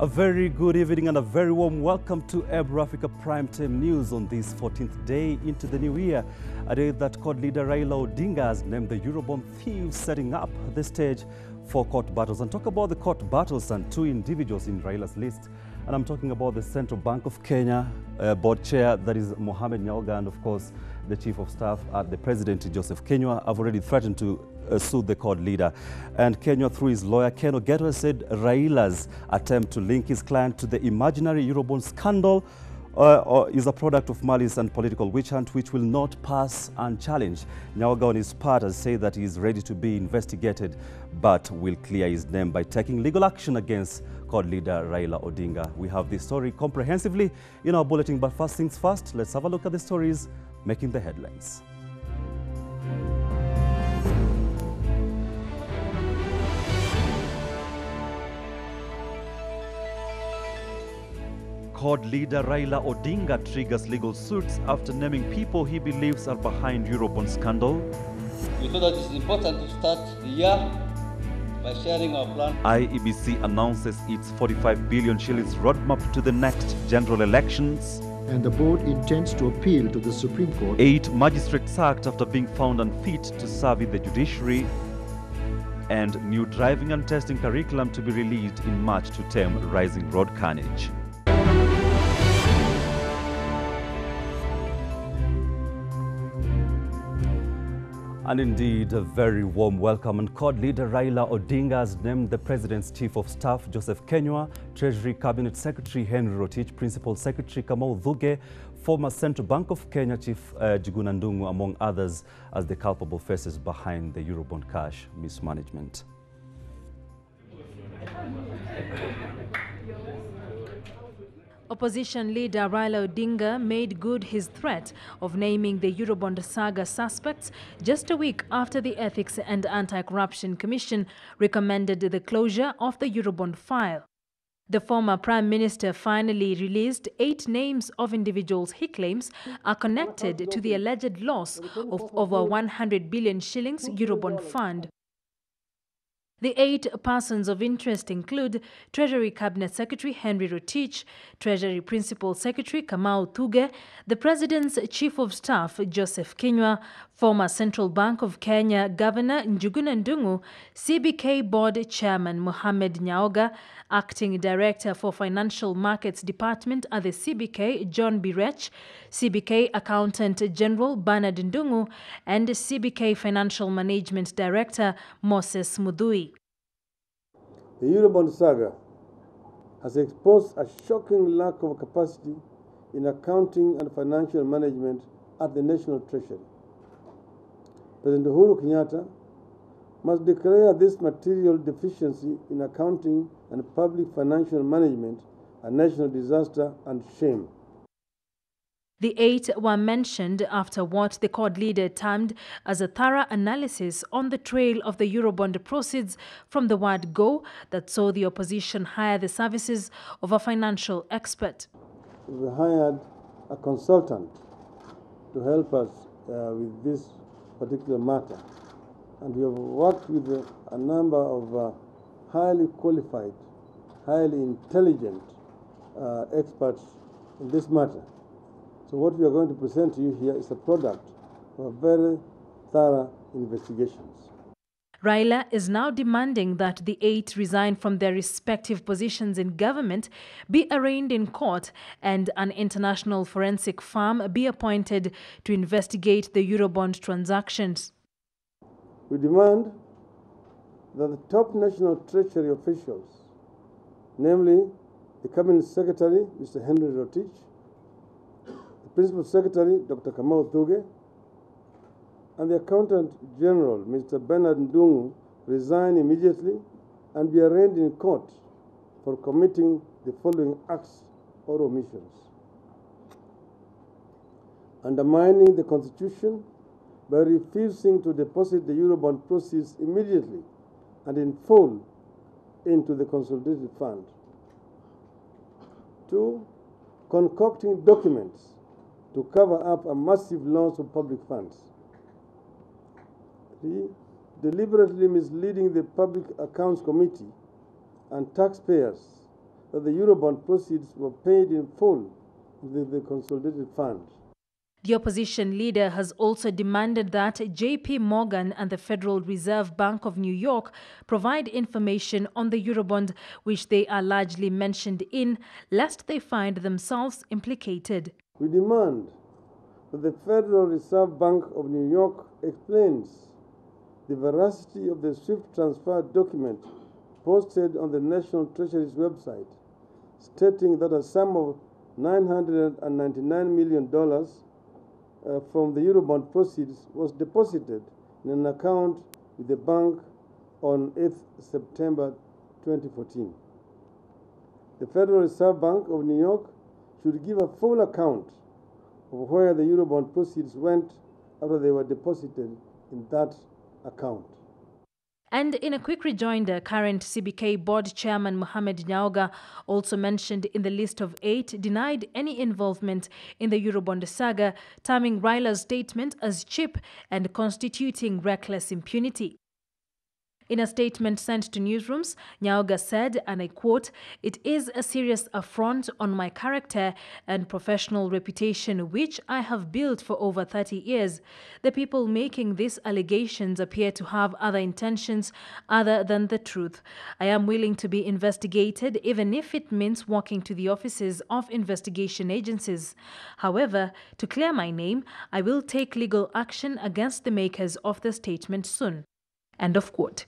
A very good evening and a very warm welcome to Ebru Africa Primetime News on this 14th day into the new year, a day that court leader Raila Odinga has named the Eurobond thieves, setting up the stage for court battles. And talk about the court battles and two individuals in Raila's list. And I'm talking about the Central Bank of Kenya board chair, that is Mohamed Nyaoga, and of course the chief of staff at the president, Joseph Kenywa, have already threatened to sue the court leader. And Kenywa, through his lawyer Ken Ogeto, said Raila's attempt to link his client to the imaginary Eurobond scandal is a product of malice and political witch hunt, which will not pass unchallenged. Nyaoga, on his part, has said that he is ready to be investigated, but will clear his name by taking legal action against court leader Raila Odinga. We have this story comprehensively in our bulletin, but first things first, let's have a look at the stories making the headlines. Court leader Raila Odinga triggers legal suits after naming people he believes are behind Eurobond scandal. We thought that it's important to start the year by sharing our plan. IEBC announces its 45 billion shillings roadmap to the next general elections. And the board intends to appeal to the Supreme Court. 8 magistrates sacked after being found unfit to serve in the judiciary. And new driving and testing curriculum to be released in March to tame rising road carnage. And indeed, a very warm welcome. And court leader Raila Odinga has named the president's chief of staff, Joseph Kenywa, Treasury Cabinet Secretary Henry Rotich, Principal Secretary Kamau Thuge, former Central Bank of Kenya Chief Njuguna Ndung'u, among others, as the culpable faces behind the Eurobond cash mismanagement. Opposition leader Raila Odinga made good his threat of naming the Eurobond saga suspects just a week after the Ethics and Anti-Corruption Commission recommended the closure of the Eurobond file. The former Prime Minister finally released 8 names of individuals he claims are connected to the alleged loss of over 100 billion shillings Eurobond fund. The 8 persons of interest include Treasury Cabinet Secretary Henry Rotich, Treasury Principal Secretary Kamau Thuge, the President's Chief of Staff Joseph Kenywa, former Central Bank of Kenya Governor Njuguna Ndung'u, CBK Board Chairman Mohamed Nyaoga, Acting Director for Financial Markets Department at the CBK John Birech, CBK Accountant General Bernard Ndung'u, and CBK Financial Management Director Moses Mudhui. The Eurobond saga has exposed a shocking lack of capacity in accounting and financial management at the National Treasury. President Uhuru Kenyatta must declare this material deficiency in accounting and public financial management a national disaster and shame. The 8 were mentioned after what the court leader termed as a thorough analysis on the trail of the Eurobond proceeds from the word go that saw the opposition hire the services of a financial expert. We hired a consultant to help us with this particular matter, and we have worked with a number of highly qualified, highly intelligent experts in this matter. So what we are going to present to you here is a product of very thorough investigations. Raila is now demanding that the 8 resign from their respective positions in government, be arraigned in court, and an international forensic firm be appointed to investigate the Eurobond transactions. We demand that the top National Treasury officials, namely the Cabinet Secretary, Mr. Henry Rotich, Principal Secretary, Dr. Kamau Thuge, and the Accountant General, Mr. Bernard Ndung'u, resign immediately and be arraigned in court for committing the following acts or omissions: undermining the Constitution by refusing to deposit the Eurobond proceeds immediately and in full into the consolidated fund. 2, concocting documents to cover up a massive loss of public funds. 3, deliberately misleading the Public Accounts Committee and taxpayers that the Eurobond proceeds were paid in full into the consolidated fund. The opposition leader has also demanded that JP Morgan and the Federal Reserve Bank of New York provide information on the Eurobond, which they are largely mentioned in, lest they find themselves implicated. We demand that the Federal Reserve Bank of New York explains the veracity of the SWIFT transfer document posted on the National Treasury's website, stating that a sum of $999 million from the Eurobond proceeds was deposited in an account with the bank on 8th September 2014. The Federal Reserve Bank of New York should give a full account of where the Eurobond proceeds went after they were deposited in that account. And in a quick rejoinder, current CBK board chairman Mohamed Nyaoga, also mentioned in the list of 8, denied any involvement in the Eurobond saga, terming Raila's statement as cheap and constituting reckless impunity. In a statement sent to newsrooms, Nyaoga said, and I quote, "It is a serious affront on my character and professional reputation which I have built for over 30 years. The people making these allegations appear to have other intentions other than the truth. I am willing to be investigated even if it means walking to the offices of investigation agencies. However, to clear my name, I will take legal action against the makers of the statement soon." End of quote.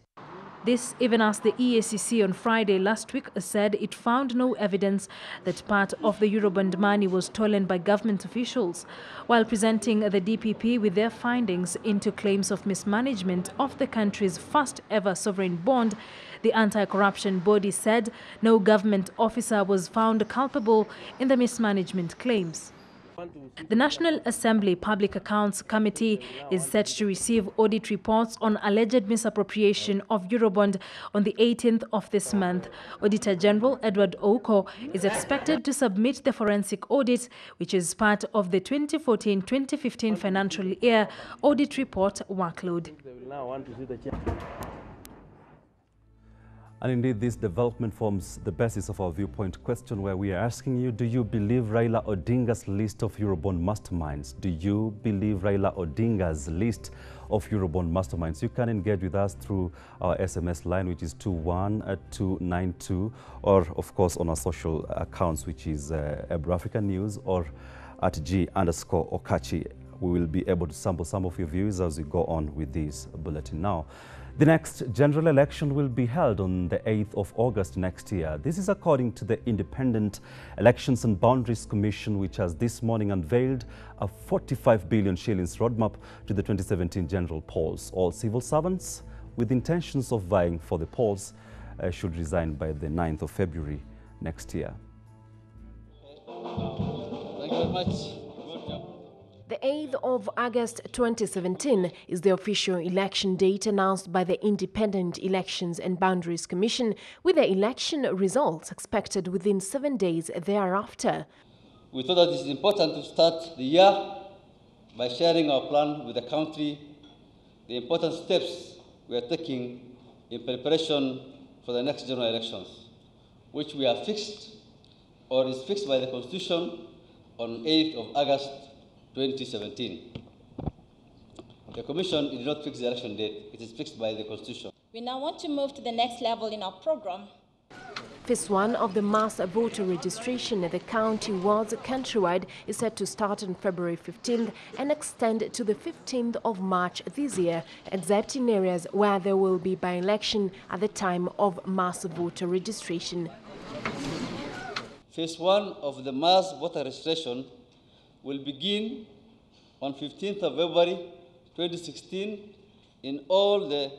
This even as the EACC on Friday last week said it found no evidence that part of the Eurobond money was stolen by government officials. While presenting the DPP with their findings into claims of mismanagement of the country's first ever sovereign bond, the anti-corruption body said no government officer was found culpable in the mismanagement claims. The National Assembly Public Accounts Committee is set to receive audit reports on alleged misappropriation of Eurobond on the 18th of this month. Auditor General Edward Ouko is expected to submit the forensic audit, which is part of the 2014-2015 financial year audit report workload. And indeed, this development forms the basis of our viewpoint question, where we are asking you, do you believe Raila Odinga's list of Eurobond masterminds? Do you believe Raila Odinga's list of Eurobond masterminds? You can engage with us through our SMS line, which is 21292, or of course on our social accounts, which is Ebru Africa News or at G_Okachi. We will be able to sample some of your views as we go on with this bulletin now. The next general election will be held on the 8th of August next year. This is according to the Independent Elections and Boundaries Commission, which has this morning unveiled a 45 billion shillings roadmap to the 2017 general polls. All civil servants with intentions of vying for the polls should resign by the 9th of February next year. Thank you very much. The 8th of August 2017 is the official election date announced by the Independent Elections and Boundaries Commission, with the election results expected within 7 days thereafter. We thought that it is important to start the year by sharing our plan with the country, the important steps we are taking in preparation for the next general elections, which we have fixed or is fixed by the Constitution on 8th of August 2017. The Commission did not fix the election date. It is fixed by the Constitution. We now want to move to the next level in our program. Phase 1 of the mass voter registration at the county wards countrywide is set to start on February 15th and extend to the 15th of March this year, except in areas where there will be by-election at the time of mass voter registration. Phase 1 of the mass voter registration will begin on 15th of February 2016 in all the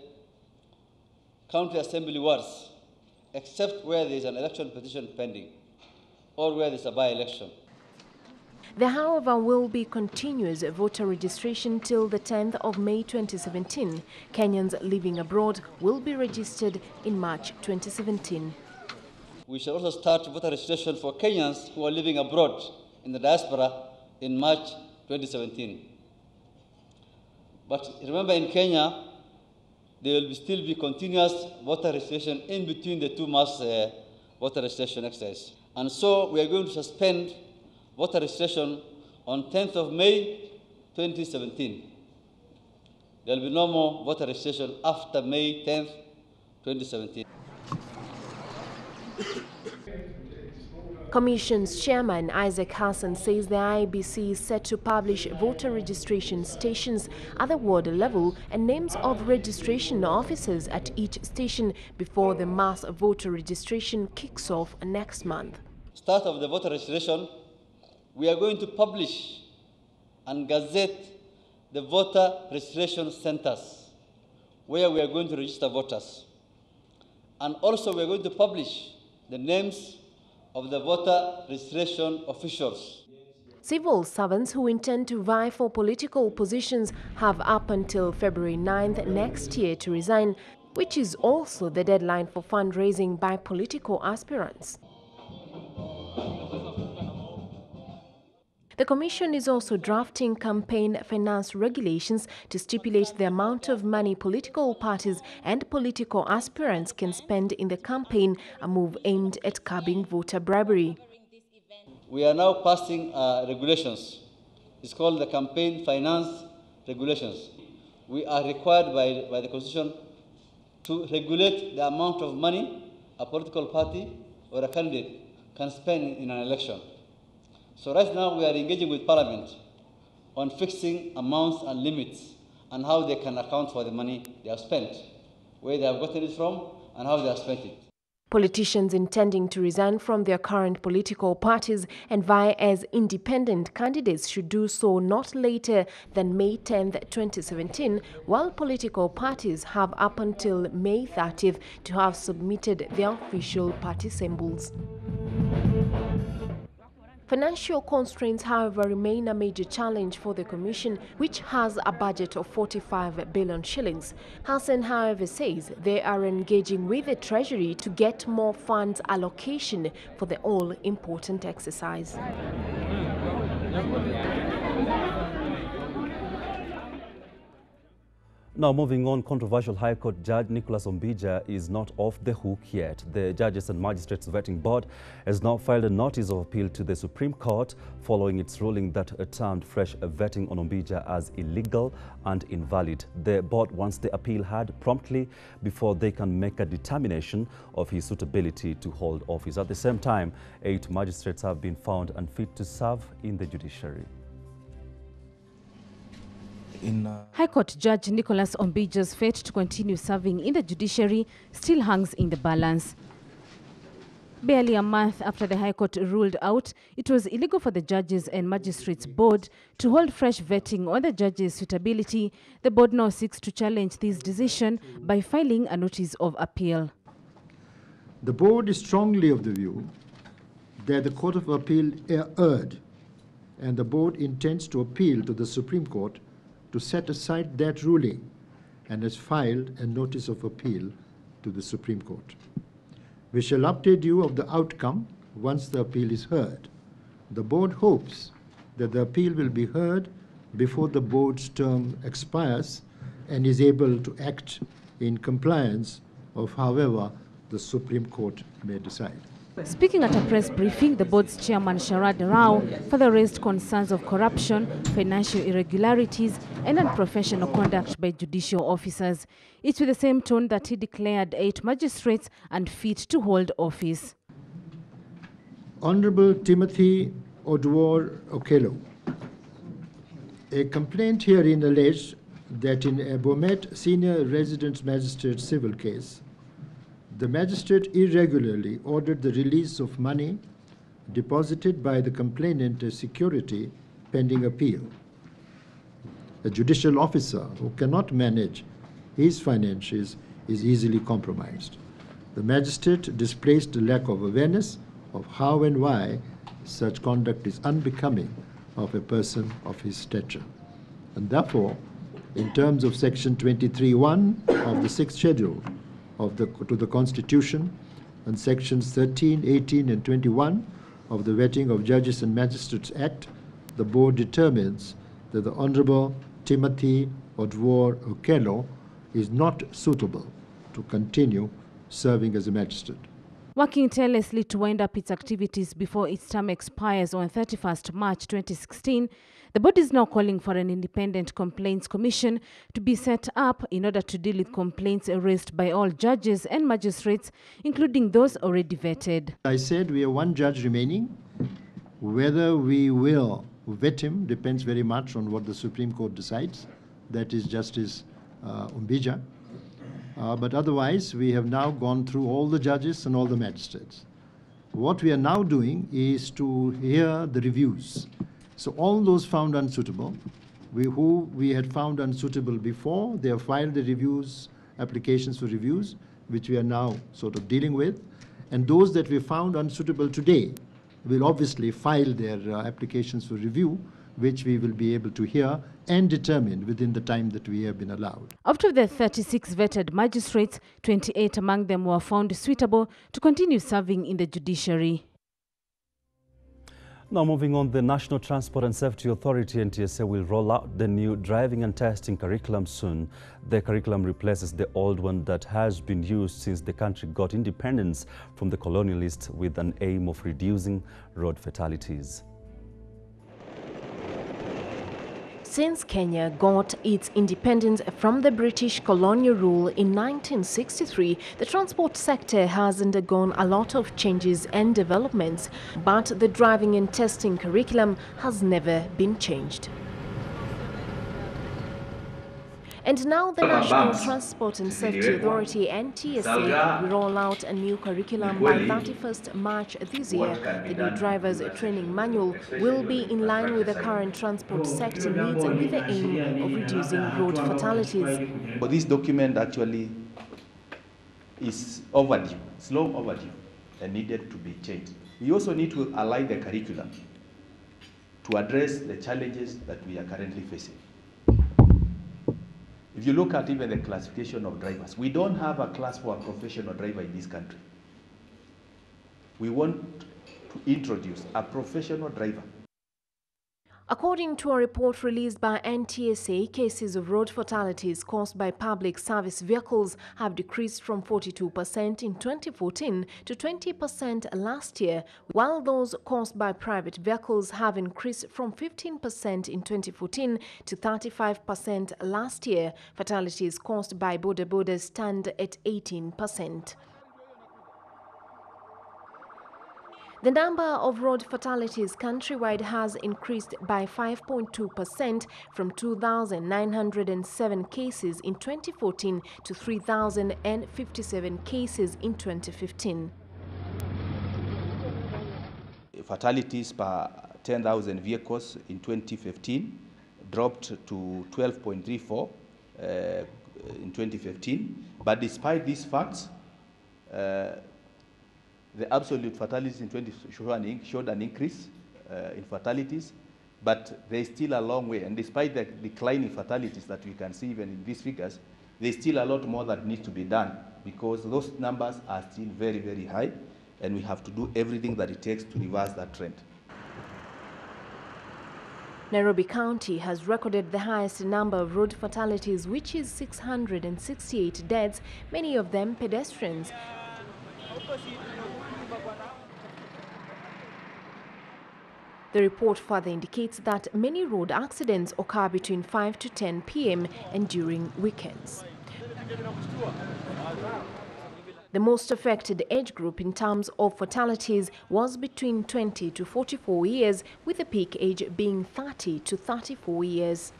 county assembly wards, except where there is an election petition pending or where there is a by-election. There, however, will be continuous voter registration till the 10th of May 2017. Kenyans living abroad will be registered in March 2017. We shall also start voter registration for Kenyans who are living abroad in the diaspora in March 2017. But remember, in Kenya, there will still be continuous voter registration in between the two mass voter registration exercise. And so we are going to suspend voter registration on 10th of May 2017. There will be no more voter registration after May 10th, 2017. Commission's chairman Isaac Hassan says the IEBC is set to publish voter registration stations at the ward level and names of registration officers at each station before the mass voter registration kicks off next month. Start of the voter registration, we are going to publish and gazette the voter registration centers where we are going to register voters. And also we are going to publish the names of the voter registration officials. Civil servants who intend to vie for political positions have up until February 9th next year to resign, which is also the deadline for fundraising by political aspirants. The Commission is also drafting campaign finance regulations to stipulate the amount of money political parties and political aspirants can spend in the campaign, a move aimed at curbing voter bribery. We are now passing regulations. It's called the campaign finance regulations. We are required by the Constitution to regulate the amount of money a political party or a candidate can spend in an election. So right now we are engaging with Parliament on fixing amounts and limits and how they can account for the money they have spent, where they have gotten it from and how they have spent it. Politicians intending to resign from their current political parties and vie as independent candidates should do so not later than May 10, 2017, while political parties have up until May 30th to have submitted their official party symbols. Financial constraints, however, remain a major challenge for the Commission, which has a budget of 45 billion shillings. Hassan, however, says they are engaging with the Treasury to get more funds allocation for the all-important exercise. Now, moving on, controversial High Court Judge Nicholas Ombija is not off the hook yet. The Judges and Magistrates Vetting Board has now filed a notice of appeal to the Supreme Court following its ruling that termed fresh vetting on Ombija as illegal and invalid. The board wants the appeal heard promptly before they can make a determination of his suitability to hold office. At the same time, 8 magistrates have been found unfit to serve in the judiciary. High Court Judge Nicholas Ombija's fate to continue serving in the judiciary still hangs in the balance. Barely a month after the High Court ruled out it was illegal for the Judges and Magistrates Board to hold fresh vetting on the judges' suitability, the board now seeks to challenge this decision by filing a notice of appeal. The board is strongly of the view that the Court of Appeal erred, and the board intends to appeal to the Supreme Court to set aside that ruling and has filed a notice of appeal to the Supreme Court. We shall update you of the outcome once the appeal is heard. The board hopes that the appeal will be heard before the board's term expires and is able to act in compliance of however the Supreme Court may decide. Speaking at a press briefing, the board's chairman Sharad Rao further raised concerns of corruption, financial irregularities and unprofessional conduct by judicial officers. It's with the same tone that he declared 8 magistrates unfit to hold office. Honorable Timothy Odwor Okello. A complaint herein alleged that in a Bomet senior residence magistrate civil case, the magistrate irregularly ordered the release of money deposited by the complainant as security pending appeal. A judicial officer who cannot manage his finances is easily compromised. The magistrate displays a lack of awareness of how and why such conduct is unbecoming of a person of his stature. And therefore, in terms of Section 23(1) of the 6th Schedule to the Constitution and Sections 13, 18, and 21 of the Vetting of Judges and Magistrates Act, the board determines that the Honorable Timothy Odwor Okello is not suitable to continue serving as a magistrate. working tirelessly to wind up its activities before its term expires on 31st March 2016, the body is now calling for an independent complaints commission to be set up in order to deal with complaints raised by all judges and magistrates, including those already vetted. I said we have one judge remaining. Whether we will vet him depends very much on what the Supreme Court decides. That is Justice Umbija. But otherwise, we have now gone through all the judges and all the magistrates. What we are now doing is to hear the reviews. So all those found unsuitable, who we had found unsuitable before, they have filed the reviews, applications for reviews, which we are now sort of dealing with. And those that we found unsuitable today will obviously file their applications for review, which we will be able to hear and determine within the time that we have been allowed. Out of the 36 vetted magistrates, 28 among them were found suitable to continue serving in the judiciary. Now moving on, the National Transport and Safety Authority (NTSA) will roll out the new driving and testing curriculum soon. The curriculum replaces the old one that has been used since the country got independence from the colonialists, with an aim of reducing road fatalities. Since Kenya got its independence from the British colonial rule in 1963, the transport sector has undergone a lot of changes and developments, but the driving and testing curriculum has never been changed. And now the National Transport and Safety Authority (NTSA) will roll out a new curriculum by 31st March this year. The new driver's training manual will be in line with the current transport sector needs and with the aim of reducing road fatalities. But this document actually is overdue, it's long overdue, and needed to be changed. We also need to align the curriculum to address the challenges that we are currently facing. If you look at even the classification of drivers, we don't have a class for a professional driver in this country. We want to introduce a professional driver. According to a report released by NTSA, cases of road fatalities caused by public service vehicles have decreased from 42% in 2014 to 20% last year, while those caused by private vehicles have increased from 15% in 2014 to 35% last year. Fatalities caused by boda stand at 18%. The number of road fatalities countrywide has increased by 5.2% from 2,907 cases in 2014 to 3,057 cases in 2015. Fatalities per 10,000 vehicles in 2015 dropped to 12.34 in 2015. But despite these facts, the absolute fatalities in 2020 showed an increase in fatalities, but there's still a long way. And despite the declining fatalities that we can see even in these figures, there's still a lot more that needs to be done, because those numbers are still very, very high, and we have to do everything that it takes to reverse that trend. Nairobi County has recorded the highest number of road fatalities, which is 668 deaths, many of them pedestrians. The report further indicates that many road accidents occur between 5 to 10 p.m. and during weekends. The most affected age group in terms of fatalities was between 20 to 44 years, with the peak age being 30 to 34 years.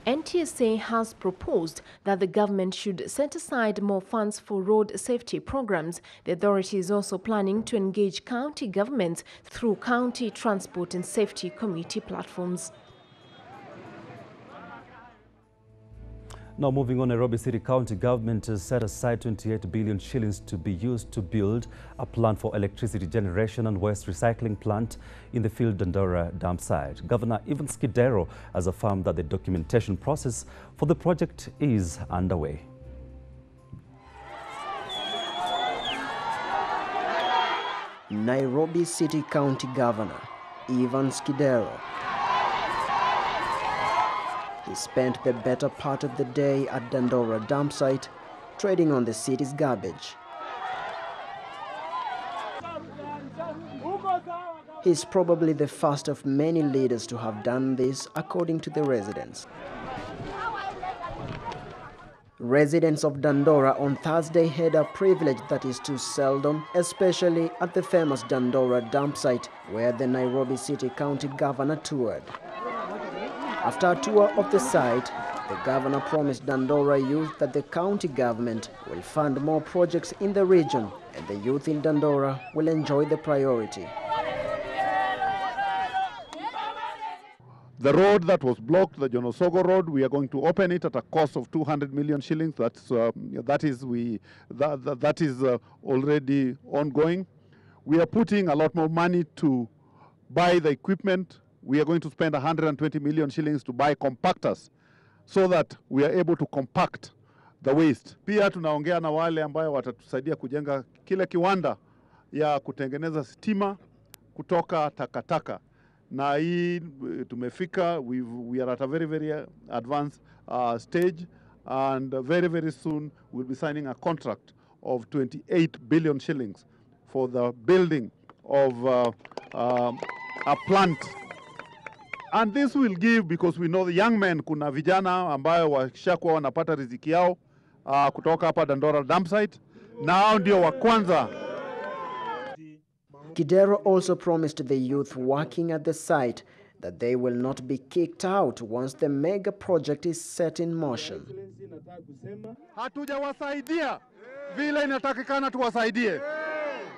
NTSA has proposed that the government should set aside more funds for road safety programs. The authority is also planning to engage county governments through county transport and safety committee platforms. Now moving on, Nairobi City County government has set aside 28 billion shillings to be used to build a plant for electricity generation and waste recycling plant in the Field Dandora dump site. Governor Ivan Skidero has affirmed that the documentation process for the project is underway. Nairobi City County Governor Ivan Skidero. He spent the better part of the day at Dandora dump site, trading on the city's garbage. He is probably the first of many leaders to have done this, according to the residents. Residents of Dandora on Thursday had a privilege that is too seldom, especially at the famous Dandora dump site, where the Nairobi City County Governor toured. After a tour of the site, the governor promised Dandora youth that the county government will fund more projects in the region and the youth in Dandora will enjoy the priority. The road that was blocked, the Jonosogo Road, we are going to open it at a cost of 200 million shillings. That is already ongoing. We are putting a lot more money to buy the equipment. We are going to spend 120 million shillings to buy compactors so that we are able to compact the waste. Pia tunaongea na wale ambayo watatusaidia kujenga kile kiwanda ya kutengeneza stima kutoka takataka. Na hii tumefika, we are at a very advanced stage, and very soon we'll be signing a contract of 28 billion shillings for the building of a plant. And this will give, because we know the young men, kuna vijana ambayo washakuwa wanapata riziki yao kutoka hapa Dandora dump site, na hao ndio wa kwanza. Kidero also promised the youth working at the site that they will not be kicked out once the mega project is set in motion. Hatujawasaidia vile inatakikana tuwasaidie.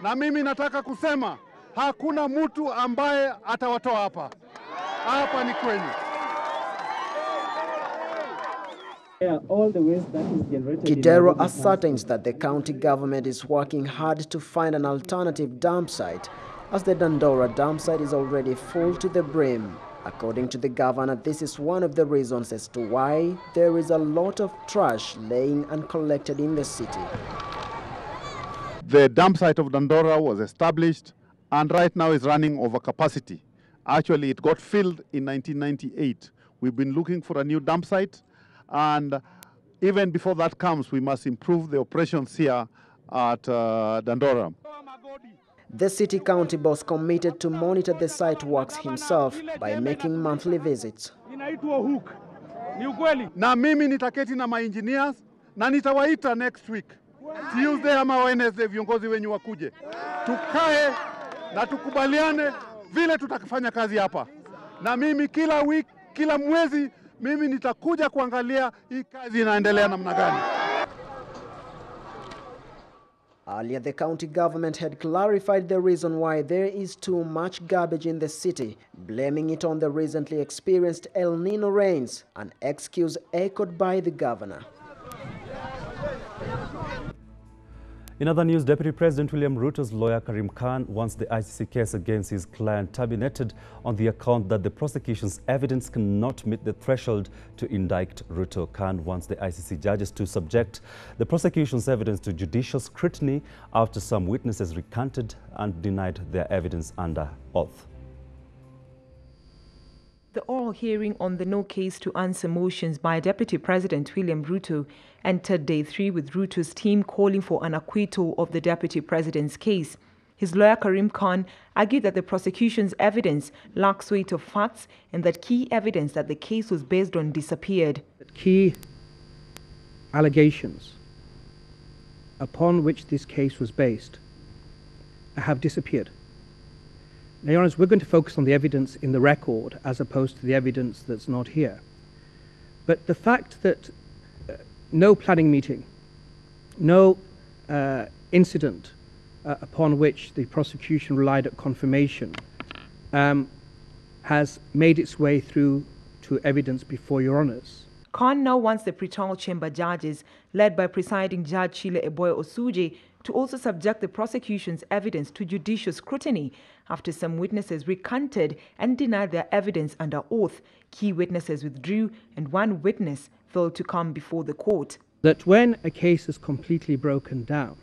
Na mimi nataka kusema hakuna mtu ambaye atawatoa hapa. Hapa ni kwenu. Kidero ascertains that the county government is working hard to find an alternative dump site, as the Dandora dump site is already full to the brim. According to the governor, this is one of the reasons as to why there is a lot of trash laying uncollected in the city. The dump site of Dandora was established and right now is running over capacity. Actually, it got filled in 1998. We've been looking for a new dump site, and even before that comes, we must improve the operations here at Dandora. The city county boss committed to monitor the site works himself by making monthly visits. Na mimi nitaketi na ma-engineers na nitawaita next week, Tuesday ama Wednesday, viongozi wenyu wakuje. Tukae na tukubaliane vile tutakifanya kazi hapa. Na mimi kila week, kila mwezi, mimi nitakuja kuangalia hii kazi inaendelea namna gani. Earlier, the county government had clarified the reason why there is too much garbage in the city, blaming it on the recently experienced El Nino rains, an excuse echoed by the governor. In other news, Deputy President William Ruto's lawyer Karim Khan wants the ICC case against his client terminated on the account that the prosecution's evidence cannot meet the threshold to indict Ruto. Khan wants the ICC judges to subject the prosecution's evidence to judicial scrutiny after some witnesses recanted and denied their evidence under oath. The oral hearing on the no case to answer motions by Deputy President William Ruto entered day 3 with Ruto's team calling for an acquittal of the Deputy President's case. His lawyer Karim Khan argued that the prosecution's evidence lacks weight of facts and that key evidence that the case was based on disappeared. Key allegations upon which this case was based have disappeared. Now, Your Honours, we're going to focus on the evidence in the record as opposed to the evidence that's not here. But the fact that no planning meeting, no incident upon which the prosecution relied at confirmation has made its way through to evidence before Your Honours. Khan now wants the pretrial chamber judges, led by presiding Judge Sheila Eboy Osuji, to also subject the prosecution's evidence to judicial scrutiny after some witnesses recanted and denied their evidence under oath. Key witnesses withdrew and one witness failed to come before the court. That when a case is completely broken down,